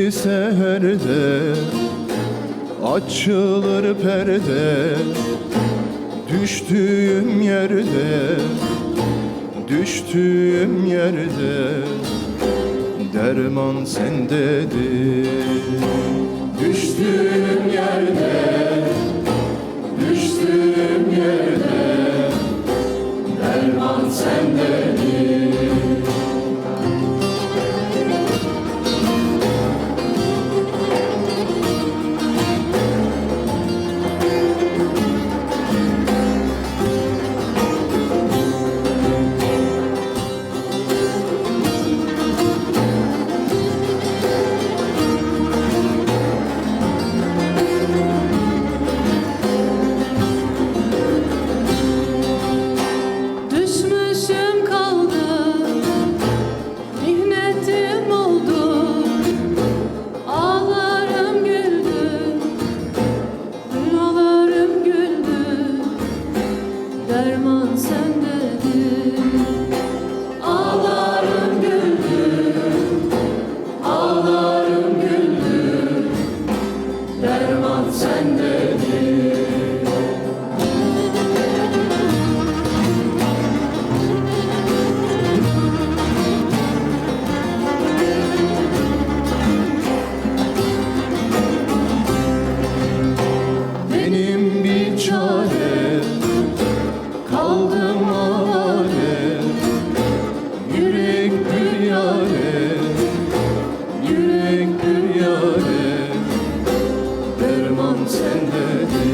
Geçti seherde, açılır perde. Düştüğüm yerde, düştüğüm yerde derman sendedir. Düştüğüm yerde, düştüğüm yerde derman sendedir. Düşmüşüm kaldım, mihnetim oldu. Ağlarım güldüm, rüyalarım güldü. Derman sendedir. Ağlarım güldüm, ağlarım güldüm. Derman sendedir. Benim bir çare, kaldım avare. Yürek bir yare, yürek bir yare derman sendedir.